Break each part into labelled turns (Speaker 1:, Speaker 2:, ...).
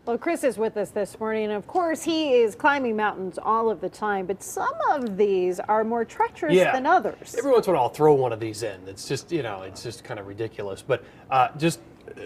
Speaker 1: Well, Chris is with us this morning, and of course, he is climbing mountains all of the time, but some of these are more treacherous than others.
Speaker 2: Every once in a while, I'll throw one of these in. It's just, it's just kind of ridiculous. But just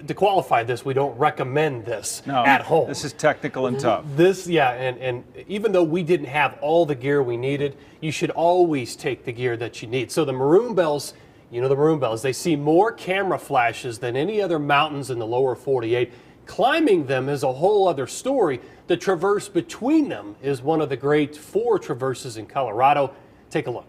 Speaker 2: to qualify this, we don't recommend this at home.
Speaker 3: This is technical and tough.
Speaker 2: And even though we didn't have all the gear we needed, you should always take the gear that you need. So the Maroon Bells, the Maroon Bells, they see more camera flashes than any other mountains in the lower 48. Climbing them is a whole other story. The traverse between them is one of the great 4 traverses in Colorado. Take a look.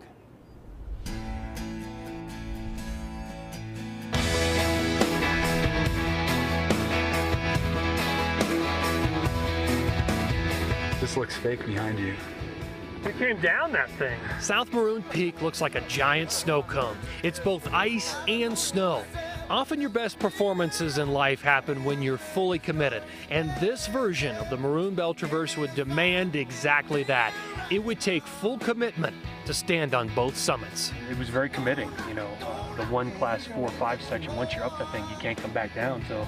Speaker 4: This looks fake behind you.
Speaker 5: It came down that thing.
Speaker 2: South Maroon Peak looks like a giant snow cone. It's both ice and snow. Often your best performances in life happen when you're fully committed, and this version of the Maroon Bells Traverse would demand exactly that. It would take full commitment to stand on both summits.
Speaker 5: It was very committing, the 1 class 4-5 section, once you're up that thing, you can't come back down, so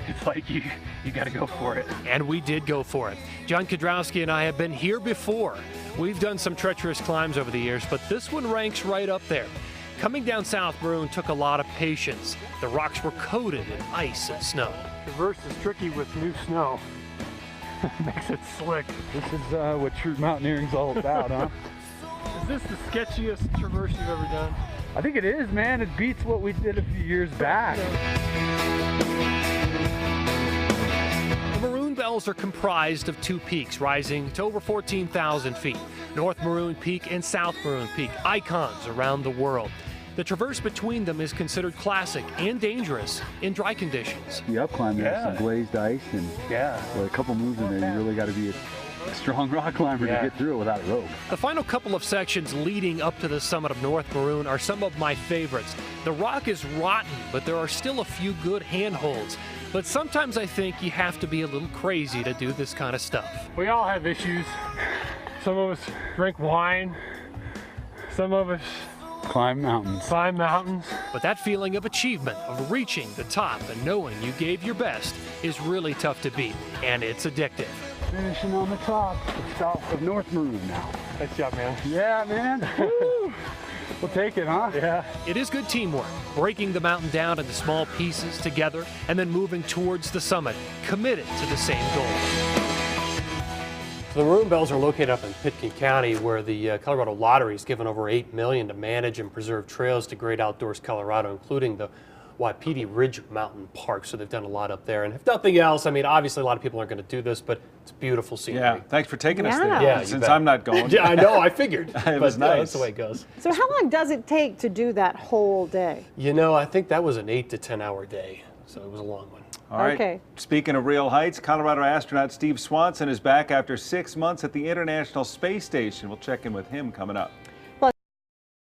Speaker 5: it's like you got to go for it.
Speaker 2: And we did go for it. John Kudrowski and I have been here before. We've done some treacherous climbs over the years, but this one ranks right up there. Coming down South Maroon took a lot of patience. The rocks were coated in ice and snow.
Speaker 5: Traverse is tricky with new snow. Makes it slick.
Speaker 4: This is what true mountaineering's all about, huh?
Speaker 5: Is this the sketchiest traverse you've ever done?
Speaker 4: I think it is, man. It beats what we did a few years back.
Speaker 2: The Maroon Bells are comprised of 2 peaks rising to over 14,000 feet. North Maroon Peak and South Maroon Peak, icons around the world. The traverse between them is considered classic and dangerous in dry conditions.
Speaker 4: You up climb there, some glazed ice, and with a couple moves in there, you really got to be a strong rock climber to get through it without a rope.
Speaker 2: The final couple of sections leading up to the summit of North Maroon are some of my favorites. The rock is rotten, but there are still a few good handholds. But sometimes I think you have to be a little crazy to do this kind of stuff.
Speaker 5: We all have issues. Some of us drink wine. Some of us
Speaker 4: climb mountains.
Speaker 2: But that feeling of achievement, of reaching the top and knowing you gave your best, is really tough to beat, and it's addictive.
Speaker 4: Finishing on the top, south of North Maroon now.
Speaker 5: Nice job, man.
Speaker 4: Yeah, man. Woo. We'll take it, huh?
Speaker 5: Yeah.
Speaker 2: It is good teamwork, breaking the mountain down into small pieces together and then moving towards the summit, committed to the same goal. So the Maroon Bells are located up in Pitkin County, where the Colorado Lottery has given over $8 million to manage and preserve trails to Great Outdoors Colorado, including the Wapiti Ridge Mountain Park. So they've done a lot up there. And if nothing else, obviously a lot of people aren't going to do this, but it's beautiful scenery.
Speaker 3: Yeah, thanks for taking us there.
Speaker 2: Yeah,
Speaker 3: since I'm not going.
Speaker 2: Yeah, I know, I figured.
Speaker 3: It was nice.
Speaker 2: That's the way it goes.
Speaker 1: So how long does it take to do that whole day?
Speaker 2: I think that was an 8 to 10 hour day, so it was a long one.
Speaker 3: All right.
Speaker 1: Okay.
Speaker 3: Speaking of real heights, Colorado astronaut Steve Swanson is back after 6 months at the International Space Station. We'll check in with him coming up.